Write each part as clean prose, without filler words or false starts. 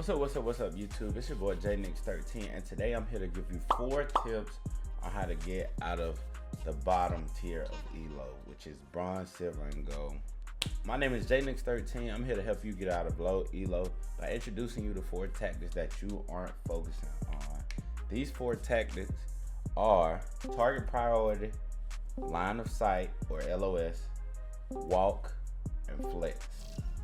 What's up, YouTube? It's your boy Jalen Nix 13, and today I'm here to give you 4 tips on how to get out of the bottom tier of ELO, which is bronze, silver, and gold. My name is Jalen Nix 13. I'm here to help you get out of low ELO by introducing you to 4 tactics that you aren't focusing on. These 4 tactics are target priority, line of sight or LOS, walk, and flex.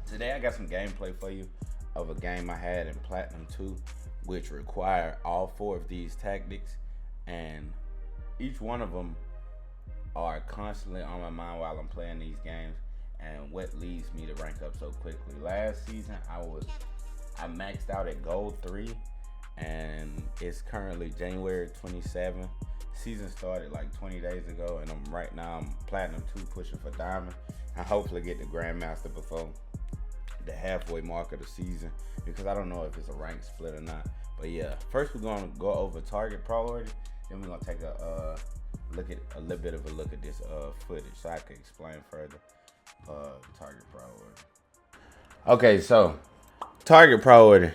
Today I got some gameplay for you of a game I had in Platinum 2, which required all 4 of these tactics, and each one of them are constantly on my mind while I'm playing these games and what leads me to rank up so quickly. Last season I maxed out at gold 3, and it's currently January 27. Season started like 20 days ago, and I'm Platinum 2 pushing for diamond. I hopefully get the Grandmaster before the halfway mark of the season, because I don't know if it's a rank split or not. But yeah, first we're gonna go over target priority, then we're gonna take a little bit of a look at this footage so I can explain further target priority. Okay, so target priority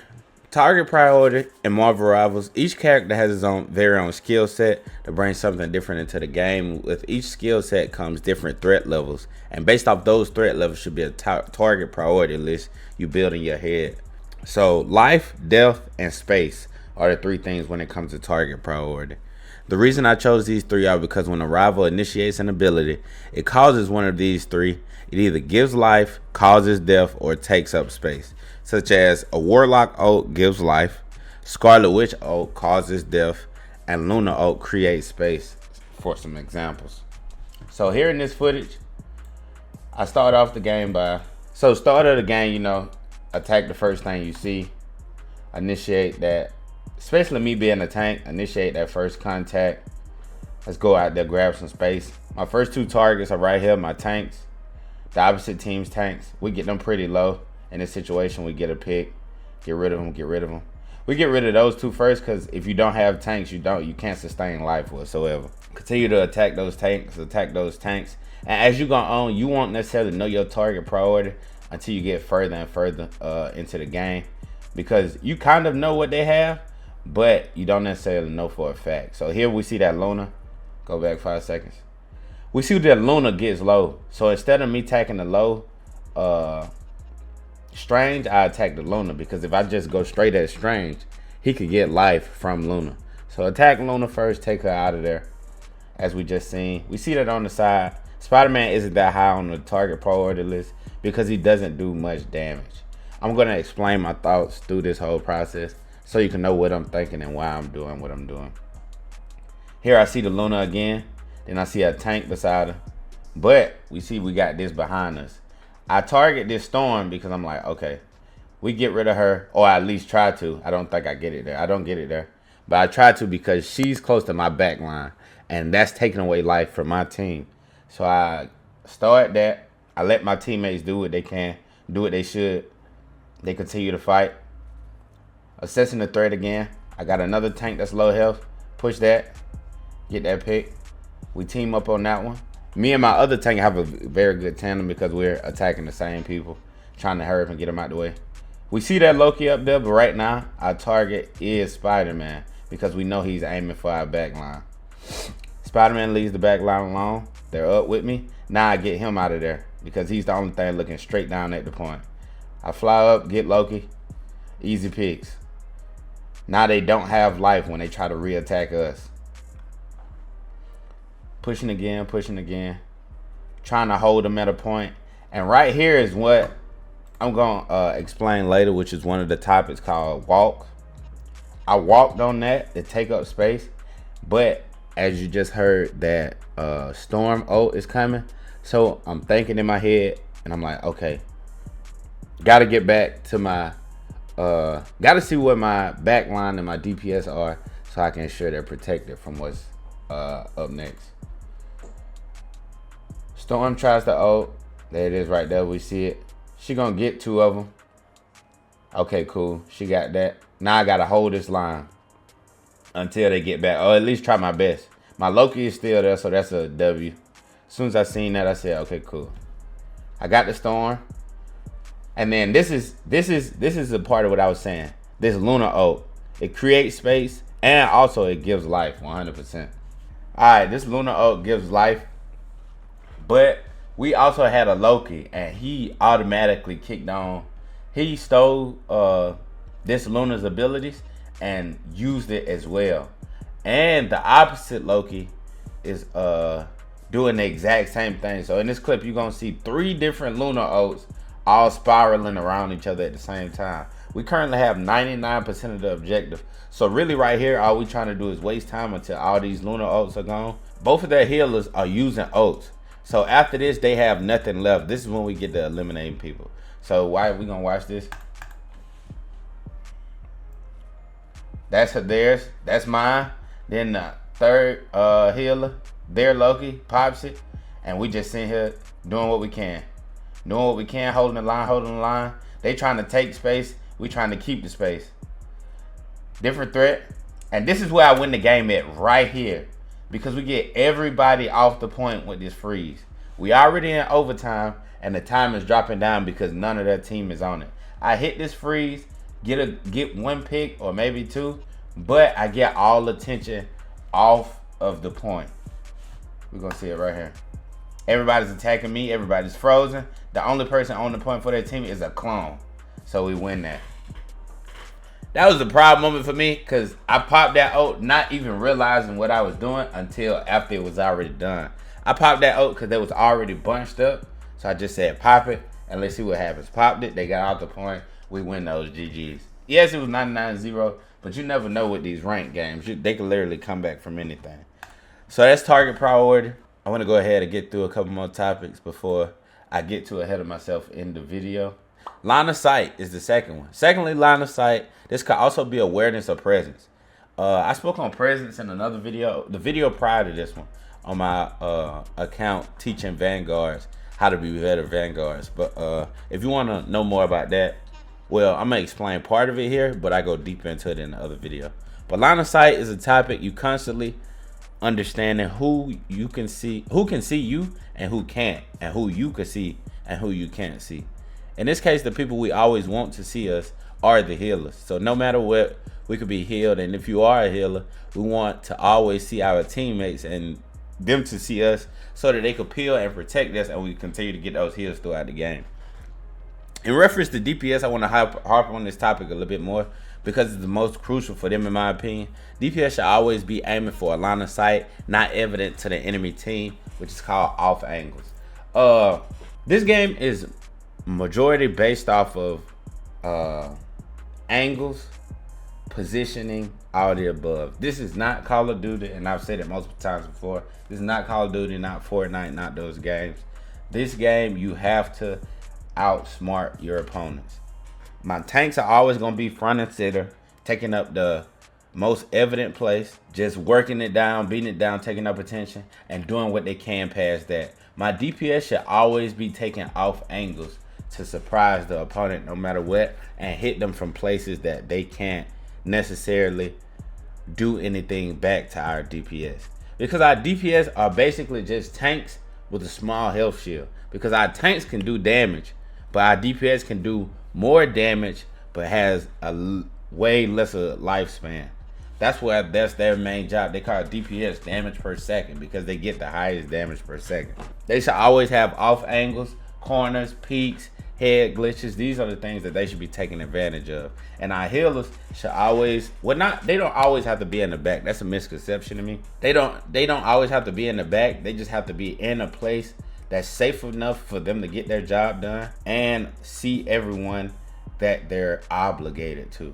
in Marvel Rivals, each character has his own very own skill set to bring something different into the game. With each skill set comes different threat levels, and based off those threat levels should be a target priority list you build in your head. So life, death, and space are the 3 things when it comes to target priority. The reason I chose these 3 are because when a rival initiates an ability, it causes one of these 3. It either gives life, causes death, or takes up space, such as a Warlock ult gives life, Scarlet Witch ult causes death, and Luna ult creates space, for some examples. So here in this footage, I start off the game start of the game, attack the first thing you see, initiate that, especially me being a tank, initiate that first contact. Let's go out there, grab some space. My first 2 targets are right here, my tanks, the opposite team's tanks. We get them pretty low. In this situation, we get a pick, get rid of them. We get rid of those 2 first, because if you don't have tanks, you can't sustain life whatsoever. Continue to attack those tanks, and as you go on, you won't necessarily know your target priority until you get further and further into the game, because you kind of know what they have, but you don't necessarily know for a fact. So here we see that Luna, go back 5 seconds. We see that Luna gets low, so instead of me attacking the low Strange, I attack the Luna, because if I just go straight at Strange, he could get life from Luna. So attack Luna first, take her out of there. As we just seen, we see that on the side, Spider-Man isn't that high on the target priority list because he doesn't do much damage. I'm going to explain my thoughts through this whole process so you can know what I'm thinking and why I'm doing what I'm doing. Here I see the Luna again, then I see a tank beside her, but we got this behind us. I target this Storm because I'm like, okay, we get rid of her, or I at least try to. I don't think I get it there. I don't get it there. But I try to because she's close to my back line, and that's taking away life from my team. So I start that. I let my teammates do what they can, do what they should. They continue to fight. Assessing the threat again. I got another tank that's low health. Push that. Get that pick. We team up on that one. Me and my other tank have a very good tandem because we're attacking the same people, trying to hurry up and get them out the way. We see that Loki up there, but right now our target is Spider-Man because we know he's aiming for our back line. Spider-Man leaves the back line alone. They're up with me. Now I get him out of there because he's the only thing looking straight down at the point. I fly up, get Loki. Easy picks. Now they don't have life when they try to re-attack us. Pushing again, trying to hold them at a point. And right here is what I'm going to explain later, which is one of the topics called walk. I walked on that to take up space, but as you just heard, that Storm ult is coming. So I'm thinking in my head, and I'm like, okay, got to get back to my, got to see what my back line and my DPS are so I can ensure they're protected from what's up next. Storm tries to ult. There it is right there. We see it. She gonna get 2 of them. Okay, cool. She got that. Now I gotta hold this line until they get back, or at least try my best. My Loki is still there, so that's a W. As soon as I seen that, I said, okay, cool. I got the Storm. And then this is the part of what I was saying. this Lunar Oak. It creates space and also it gives life 100%. Alright, this Lunar Oak gives life, but we also had a Loki and he automatically kicked on. He stole this Luna's abilities and used it as well. And the opposite Loki is doing the exact same thing. So in this clip, you're gonna see 3 different Lunar Oaks all spiraling around each other at the same time. We currently have 99% of the objective. So really right here, all we trying to do is waste time until all these Lunar Oaks are gone. Both of their healers are using Oaks. So after this, they have nothing left. This is when we get to eliminating people. So why are we gonna watch this? That's theirs. That's mine. Then the third healer, their Loki, pops it. And we just sit here doing what we can. Doing what we can, holding the line. They trying to take space. We trying to keep the space. Different threat. And this is where I win the game at, right here. Because we get everybody off the point with this freeze. We already in overtime, and the time is dropping down because none of their team is on it. I hit this freeze, get 1 pick or maybe 2, but I get all attention off of the point. We're gonna see it right here. Everybody's attacking me, everybody's frozen. The only person on the point for their team is a clone. So we win that. That was a proud moment for me because I popped that ult not even realizing what I was doing until after it was already done. I popped that ult because they was already bunched up. So I just said pop it and let's see what happens. Popped it, they got out the point. We win those GGs. Yes, it was 99-0, but you never know with these ranked games. They can literally come back from anything. So that's target priority. I want to go ahead and get through a couple more topics before I get too ahead of myself in the video. Line of sight is the second one. Secondly, line of sight. This could also be awareness of presence. I spoke on presence in another video, the video prior to this one, on my account teaching Vanguards how to be better Vanguards. But if you want to know more about that, well, I'm going to explain part of it here, but I go deeper into it in the other video. But line of sight is a topic you constantly understanding who can see you and who can't, and who you can see and who you can't see. In this case, the people we always want to see us are the healers. So no matter what, we could be healed, and if you are a healer, we want to always see our teammates and them to see us so that they could peel and protect us, and we continue to get those heals throughout the game. In reference to DPS, I want to harp on this topic a little bit more because it's the most crucial for them in my opinion. DPS should always be aiming for a line of sight not evident to the enemy team, which is called off angles. This game is majority based off of angles, positioning, all the above. This is not Call of Duty, and I've said it multiple times before. This is not Call of Duty, not Fortnite, not those games. This game, you have to outsmart your opponents. My tanks are always going to be front and center, taking up the most evident place, just working it down, beating it down, taking up attention, and doing what they can past that. My DPS should always be taking off angles to surprise the opponent no matter what, and hit them from places that they can't necessarily do anything back to our DPS. Because our DPS are basically just tanks with a small health shield. Because our tanks can do damage, but our DPS can do more damage, but has a way lesser lifespan. That's their main job. They call it DPS, damage per second, because they get the highest damage per second. They should always have off angles, corners, peaks, head glitches. These are the things that they should be taking advantage of. And our healers should always, they don't always have to be in the back. That's a misconception to me. They don't always have to be in the back. They just have to be in a place that's safe enough for them to get their job done and see everyone that they're obligated to.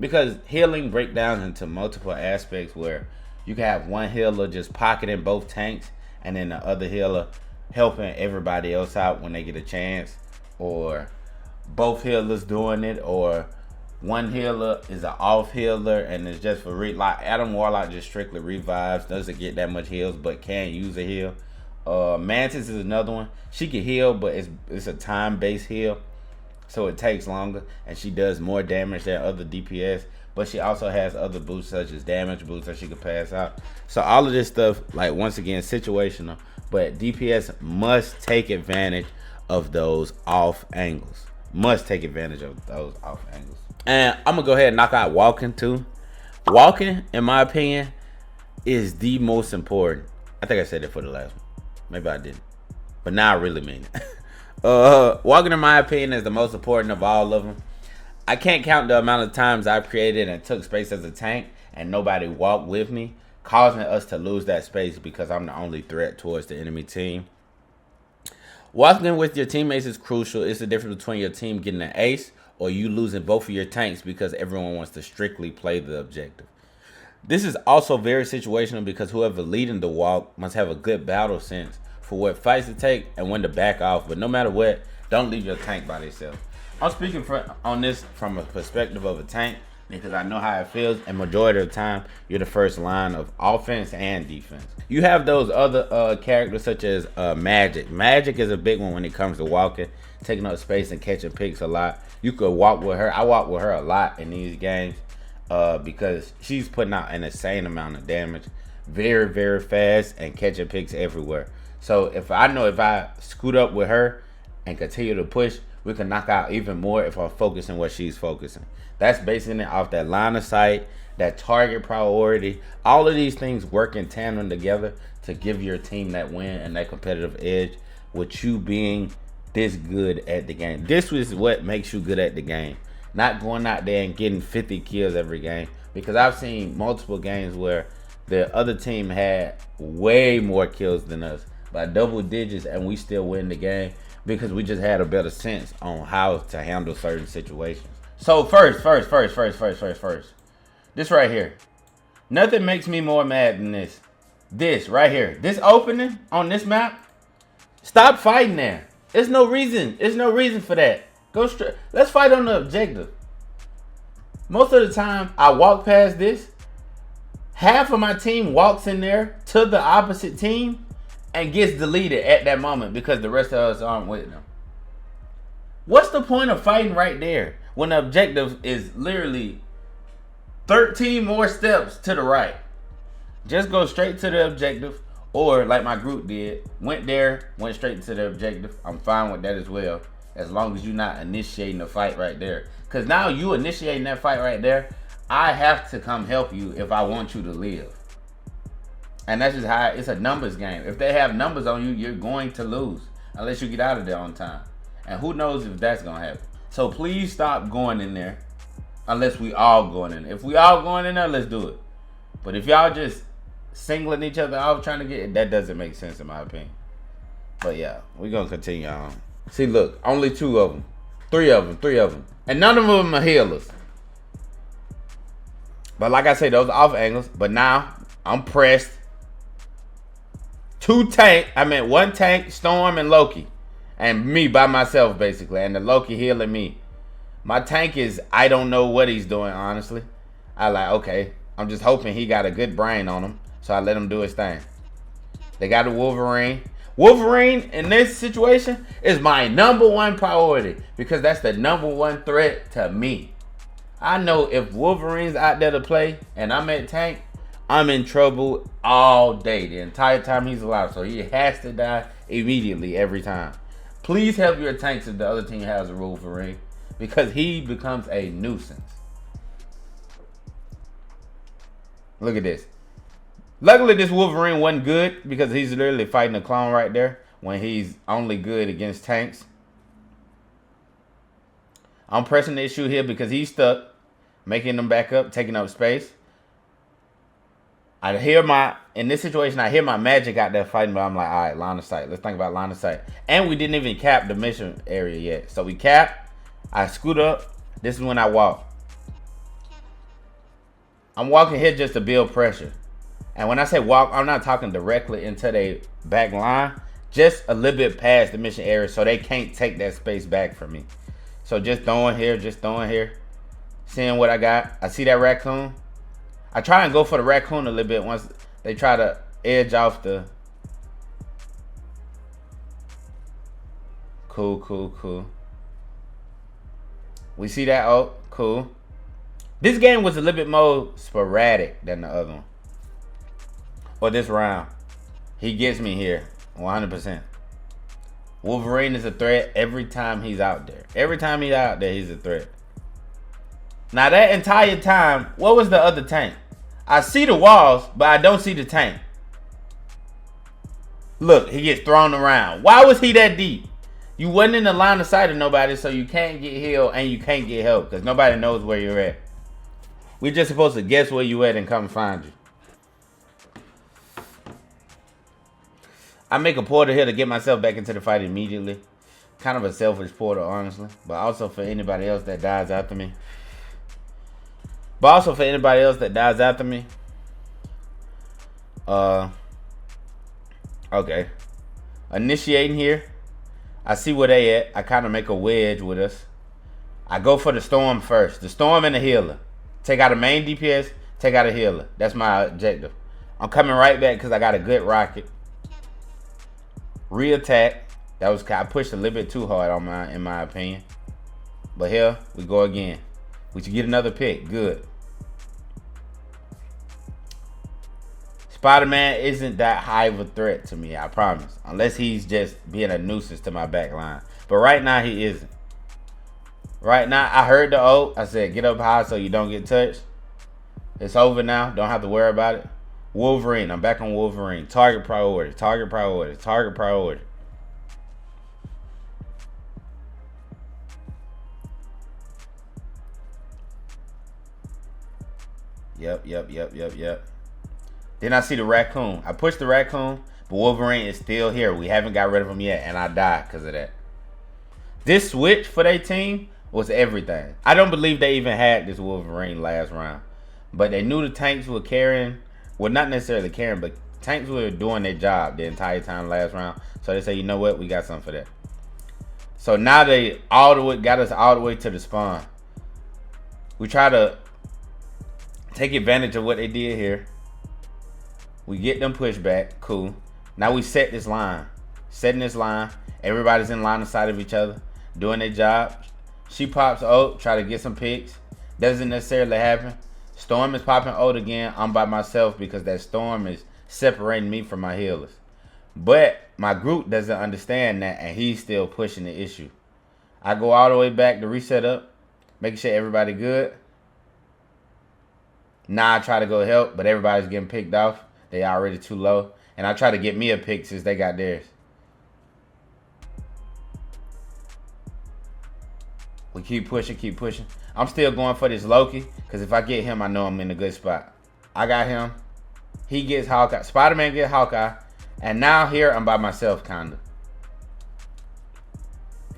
Because healing breaks down into multiple aspects where you can have one healer just pocketing both tanks and then the other healer helping everybody else out when they get a chance, or both healers doing it, or one healer is an off healer and it's just for like Adam Warlock just strictly revives, doesn't get that much heals but can use a heal. Mantis is another one. She can heal, but it's a time-based heal, so it takes longer, and she does more damage than other DPS, but she also has other boosts such as damage boosts that she can pass out. So all of this stuff, like, once again, situational, but DPS must take advantage of those off angles. Must take advantage of those off angles. And I'm going to go ahead and knock out walking too. Walking, in my opinion, is the most important. I think I said it for the last one. Maybe I didn't. But now I really mean it. Walking, in my opinion, is the most important of all of them. I can't count the amount of times I've created and took space as a tank and nobody walked with me, causing us to lose that space because I'm the only threat towards the enemy team. Walking with your teammates is crucial. It's the difference between your team getting an ace or you losing both of your tanks because everyone wants to strictly play the objective. This is also very situational because whoever leading the walk must have a good battle sense for what fights to take and when to back off. But no matter what, don't leave your tank by themselves. I'm speaking on this from a perspective of a tank because I know how it feels, and majority of the time, you're the first line of offense and defense. You have those other characters such as Magic. Magic is a big one when it comes to walking, taking up space and catching picks a lot. You could walk with her. I walk with her a lot in these games because she's putting out an insane amount of damage, very, very fast, and catching picks everywhere. So if I scoot up with her and continue to push, we can knock out even more if I'm focusing what she's focusing. That's basing it off that line of sight, that target priority. All of these things work in tandem together to give your team that win and that competitive edge with you being this good at the game. This is what makes you good at the game. Not going out there and getting 50 kills every game. Because I've seen multiple games where the other team had way more kills than us by double digits and we still win the game because we just had a better sense on how to handle certain situations. So first. This right here. Nothing makes me more mad than this. This right here. This opening on this map. Stop fighting there. There's no reason. There's no reason for that. Go straight. Let's fight on the objective. Most of the time, I walk past this. Half of my team walks in there to the opposite team and gets deleted at that moment because the rest of us aren't with them. What's the point of fighting right there when the objective is literally 13 more steps to the right? Just go straight to the objective, or like my group did, went straight to the objective. I'm fine with that as well, as long as you're not initiating the fight right there. Because now you initiating that fight right there, I have to come help you if I want you to live. And that's just how it's a numbers game. If they have numbers on you, you're going to lose unless you get out of there on time. And who knows if that's going to happen. So please stop going in there unless we all going in there. If we all going in there, let's do it. But if y'all just singling each other out trying to get it, that doesn't make sense in my opinion. But yeah, we're going to continue on. See, look, only 2 of them. 3 of them. And none of them are healers. But like I say, those are off angles. But now, I'm pressed. 1 tank, Storm, and Loki. And me by myself, basically. And the Loki healing me. My tank is, I don't know what he's doing, honestly. I like, okay. I'm just hoping he got a good brain on him. So I let him do his thing. They got a Wolverine. Wolverine, in this situation, is my #1 priority. Because that's the #1 threat to me. I know if Wolverine's out there to play and I'm at tank, I'm in trouble all day, the entire time he's alive. So he has to die immediately every time. Please help your tanks if the other team has a Wolverine, because he becomes a nuisance. Look at this. Luckily, this Wolverine wasn't good because he's literally fighting a clone right there when he's only good against tanks. I'm pressing the issue here because he's stuck, making them back up, taking up space. In this situation, I hear my Magic out there fighting, but I'm like, all right, line of sight. Let's think about line of sight. And we didn't even cap the mission area yet. So we cap, I scoot up. This is when I walk. I'm walking here just to build pressure. And when I say walk, I'm not talking directly into their back line. Just a little bit past the mission area so they can't take that space back from me. So just throwing here. Seeing what I got. I see that raccoon. I try and go for the raccoon a little bit once they try to edge off the... Cool. We see that. Oh, cool. This game was a little bit more sporadic than the other one. Or this round. He gets me here. 100%. Wolverine is a threat every time he's out there. Every time he's out there, he's a threat. Now that entire time, what was the other tank? I see the walls, but I don't see the tank. Look, he gets thrown around. Why was he that deep? You wasn't in the line of sight of nobody, so you can't get healed and you can't get help because nobody knows where you're at. We're just supposed to guess where you at and come find you. I make a portal here to get myself back into the fight immediately. Kind of a selfish portal, honestly. But also for anybody else that dies after me. Okay. Initiating here. I see where they at. I kind of make a wedge with us. I go for the storm first. The storm and the healer. Take out a main DPS. Take out a healer. That's my objective. I'm coming right back because I got a good rocket. Re-attack. I pushed a little bit too hard in my opinion. But here we go again. We should get another pick. Good. Spider-Man isn't that high of a threat to me, I promise. Unless he's just being a nuisance to my back line. But right now, he isn't. Right now, I heard the ult. I said, get up high so you don't get touched. It's over now. Don't have to worry about it. Wolverine. I'm back on Wolverine. Target priority. Target priority. Target priority. Yep. Then I see the raccoon. I pushed the raccoon, but Wolverine is still here. We haven't got rid of him yet, and I died because of that. This switch for their team was everything. I don't believe they even had this Wolverine last round. But they knew the tanks were carrying, well, not necessarily carrying, but tanks were doing their job the entire time last round. So they say, you know what, we got something for that. So now they got us all the way to the spawn. We try to take advantage of what they did here. We get them pushback. Cool. Now we set this line. Setting this line. Everybody's in line of sight of each other. Doing their job. She pops ult. Try to get some picks. Doesn't necessarily happen. Storm is popping ult again. I'm by myself because that Storm is separating me from my healers. But my group doesn't understand that, and he's still pushing the issue. I go all the way back to reset up. Making sure everybody good. Now I try to go help, but everybody's getting picked off. They already too low. And I try to get me a pick since they got theirs. We keep pushing. I'm still going for this Loki. Because if I get him, I know I'm in a good spot. I got him. He gets Hawkeye. Spider-Man gets Hawkeye. And now here, I'm by myself, kind of.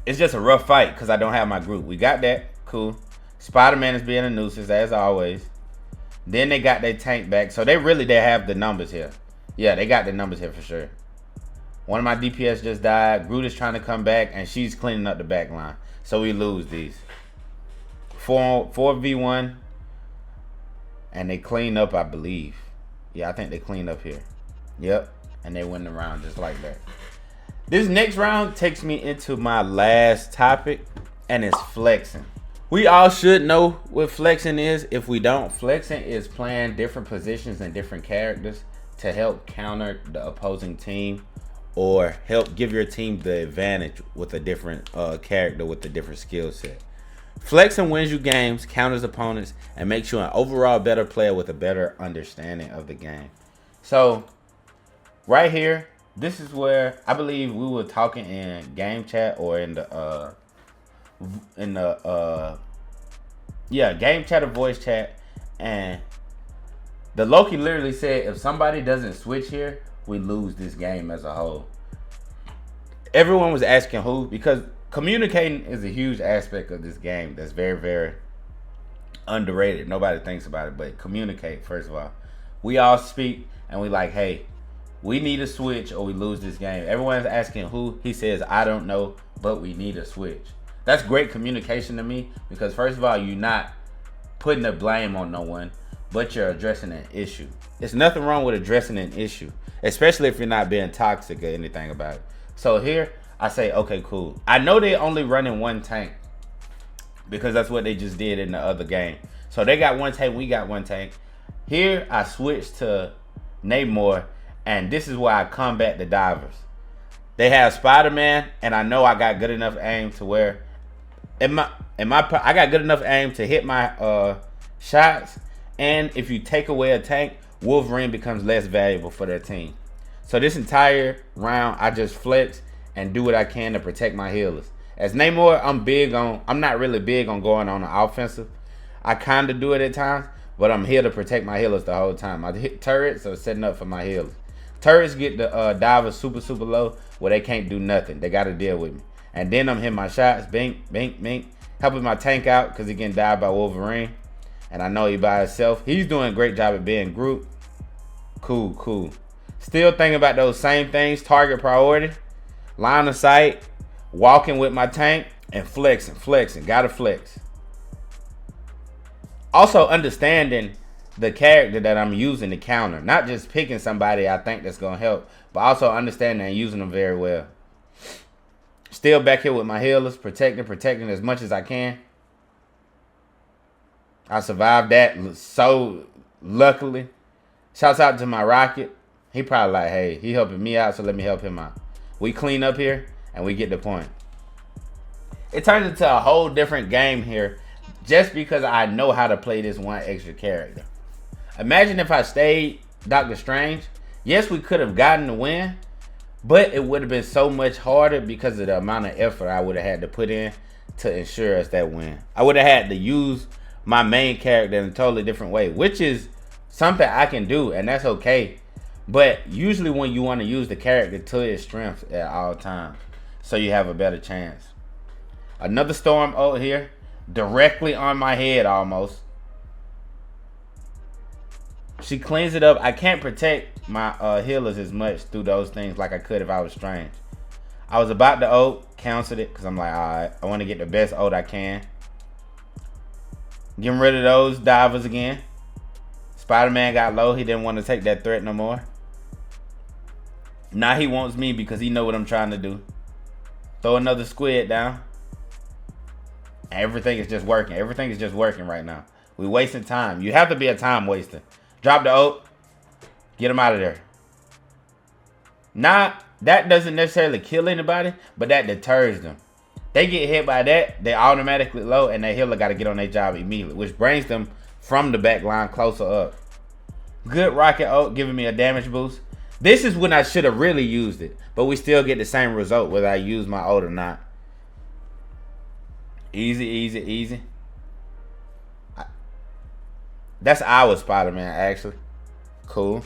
It's just a rough fight because I don't have my group. We got that. Cool. Spider-Man is being a nuisance, as always. Then they got their tank back. So they have the numbers here. Yeah, they got the numbers here for sure. One of my DPS just died. Groot is trying to come back, and she's cleaning up the back line. So we lose these. 4v1. And they clean up, I believe. Yeah, I think they cleaned up here. Yep. And they win the round just like that. This next round takes me into my last topic, and it's flexing. We all should know what flexing is. If we don't, flexing is playing different positions and different characters to help counter the opposing team or help give your team the advantage with a different character with a different skill set. Flexing wins you games, counters opponents, and makes you an overall better player with a better understanding of the game. So, right here, this is where I believe we were talking in game chat or in the game chat or voice chat, and the Loki literally said if somebody doesn't switch here, we lose this game as a whole. Everyone was asking who, because communicating is a huge aspect of this game that's very, very underrated. Nobody thinks about it, but communicate, first of all. We all speak and we like, hey, we need a switch or we lose this game. Everyone's asking who. He says, I don't know, but we need a switch. That's great communication to me because, first of all, you're not putting the blame on no one, but you're addressing an issue. There's nothing wrong with addressing an issue, especially if you're not being toxic or anything about it. So here, I say, okay, cool. I know they're only running one tank because that's what they just did in the other game. So they got one tank, we got one tank. Here, I switched to Namor, and this is where I combat the divers. They have Spider-Man, and I know I got good enough aim to where in my I got good enough aim to hit my shots, and if you take away a tank, Wolverine becomes less valuable for their team. So this entire round, I just flex and do what I can to protect my healers. As Namor, I'm not really big on going on the offensive. I kind of do it at times, but I'm here to protect my healers the whole time. I hit turrets, so setting up for my healers. Turrets get the divers super low where they can't do nothing. They got to deal with me. And then I'm hitting my shots, bink, bink, bink, helping my tank out because he getting dived by Wolverine. And I know he by himself. He's doing a great job at being group. Cool. Still thinking about those same things. Target priority, line of sight, walking with my tank, and flexing. Gotta flex. Also understanding the character that I'm using to counter. Not just picking somebody I think that's going to help, but also understanding and using them very well. Still back here with my healers, protecting as much as I can. I survived that so luckily. Shouts out to my Rocket. He probably like, hey, he helping me out, so let me help him out. We clean up here, and we get the point. It turns into a whole different game here just because I know how to play this one extra character. Imagine if I stayed Doctor Strange. Yes, we could have gotten the win, but it would have been so much harder because of the amount of effort I would have had to put in to ensure us that win. I would have had to use my main character in a totally different way, which is something I can do, and that's okay. But usually when you want to use the character to its strengths at all times, so you have a better chance. Another storm ult here, directly on my head almost. She cleans it up. I can't protect my healers as much through those things like I could if I was Strange. I was about to ult, canceled it because I'm like, alright, I want to get the best ult I can. Getting rid of those divers again. Spider-Man got low. He didn't want to take that threat no more. Now he wants me because he know what I'm trying to do. Throw another squid down. Everything is just working. Everything is just working right now. We wasting time. You have to be a time waster. Drop the ult. Get him out of there. Now, that doesn't necessarily kill anybody, but that deters them. They get hit by that, they automatically low, and their healer got to get on their job immediately, which brings them from the back line closer up. Good rocket ult, giving me a damage boost. This is when I should have really used it, but we still get the same result whether I use my ult or not. Easy. That's our Spider-Man, actually. Cool.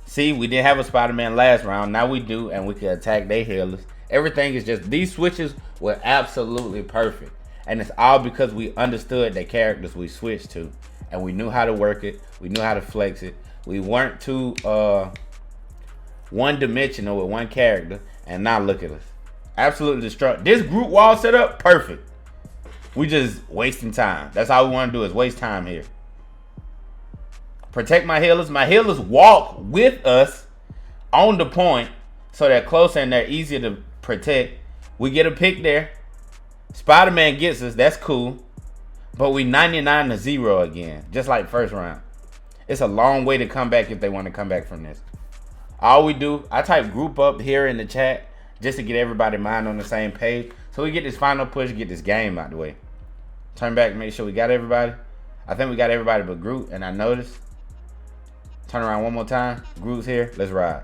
See, we didn't have a Spider-Man last round. Now we do, and we can attack their healers. Everything is just, these switches were absolutely perfect. And it's all because we understood the characters we switched to. And we knew how to work it. We knew how to flex it. We weren't too one-dimensional with one character. And now look at us. Absolutely destructive. This group wall setup, perfect. We just wasting time. That's all we want to do is waste time here. Protect my healers. My healers walk with us on the point, so they're closer and they're easier to protect. We get a pick there. Spider-Man gets us. That's cool. But we 99-0 again, just like first round. It's a long way to come back if they want to come back from this. All we do, I type group up here in the chat just to get everybody's mind on the same page. So we get this final push, get this game out the way. Turn back, make sure we got everybody. I think we got everybody but Groot, and I noticed. Turn around one more time. Groot's here. Let's ride.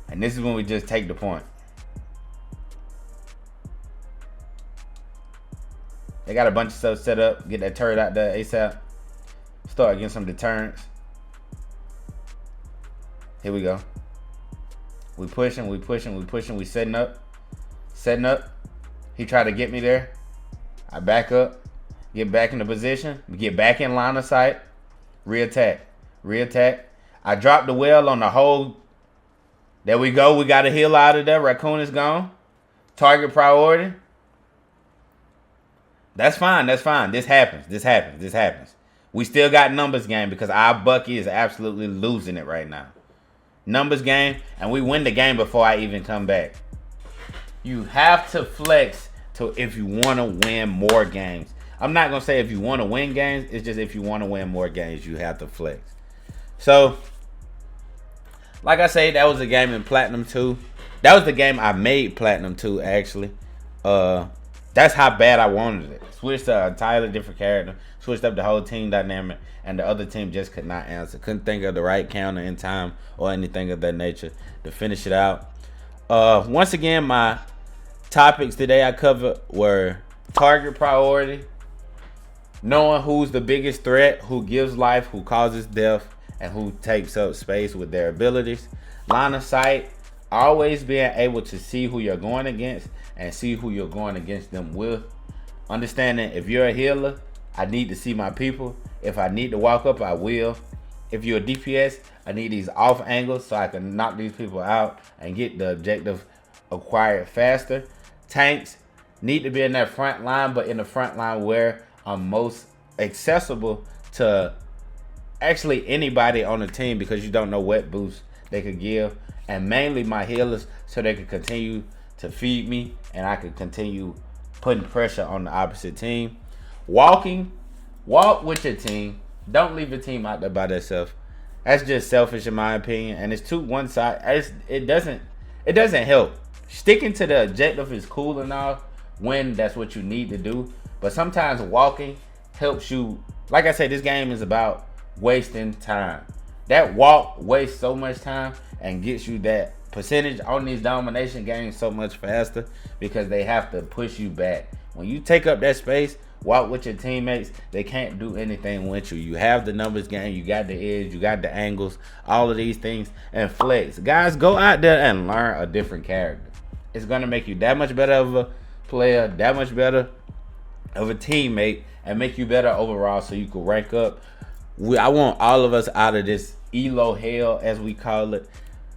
And this is when we just take the point. They got a bunch of stuff set up. Get that turret out there ASAP. Start getting some deterrence. Here we go. We pushing. We setting up. He tried to get me there. I back up. Get back into position. We get back in line of sight. Reattack. I dropped the well on the whole. There we go. We got a heal out of there. Raccoon is gone. Target priority. That's fine. This happens. We still got numbers game because our Bucky is absolutely losing it right now. Numbers game, and we win the game before I even come back. You have to flex to if you want to win more games. I'm not going to say if you want to win games. It's just if you want to win more games, you have to flex. So, like I say, that was a game in Platinum 2. That was the game I made Platinum 2, actually. That's how bad I wanted it. Switched to an entirely different character. Switched up the whole team dynamic, and the other team just could not answer. Couldn't think of the right counter in time or anything of that nature to finish it out. Once again, my topics today I covered were target priority, knowing who's the biggest threat, who gives life, who causes death, and who takes up space with their abilities. Line of sight, always being able to see who you're going against and see who you're going against them with. Understanding if you're a healer, I need to see my people. If I need to walk up, I will. If you're a DPS, I need these off angles so I can knock these people out and get the objective acquired faster. Tanks need to be in that front line, but in the front line where I'm most accessible to actually anybody on the team, because you don't know what boost they could give. And mainly my healers, so they could continue to feed me and I could continue putting pressure on the opposite team. Walk with your team. Don't leave your team out there by themselves. That's just selfish in my opinion, and it's too one side. It doesn't help. Sticking to the objective is cool and all when that's what you need to do, but sometimes walking helps you. Like I said, this game is about wasting time. That walk wastes so much time and gets you that percentage on these domination games so much faster, because they have to push you back. When you take up that space, walk with your teammates, they can't do anything with you. You have the numbers game, you got the edge, you got the angles, all of these things, and flex. Guys, go out there and learn a different character. It's gonna make you that much better of a player, that much better of a teammate, and make you better overall so you can rank up. I want all of us out of this ELO hell, as we call it,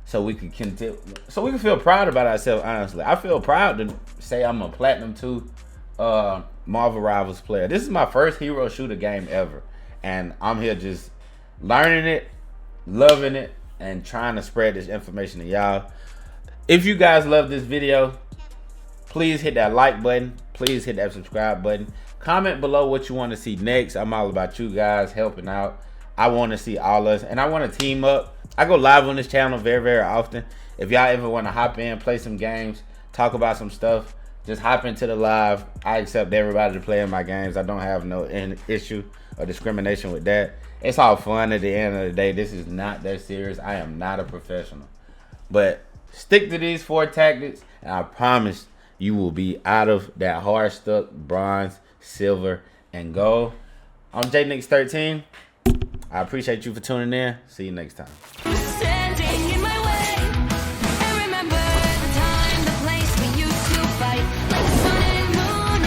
so we can feel proud about ourselves. Honestly, I feel proud to say I'm a Platinum 2 Marvel Rivals player. This is my first hero shooter game ever, and I'm here just learning it, loving it, and trying to spread this information to y'all. If you guys love this video, please hit that like button, please hit that subscribe button. Comment below what you want to see next. I'm all about you guys helping out. I want to see all us, and I want to team up. I go live on this channel very, very often. If y'all ever want to hop in, play some games, talk about some stuff, just hop into the live. I accept everybody to play in my games. I don't have no issue or discrimination with that. It's all fun at the end of the day. This is not that serious. I am not a professional. But stick to these 4 tactics, and I promise you will be out of that hard stuck bronze, silver, and gold. I'm Jalen Nix 13. I appreciate you for tuning in. See you next time.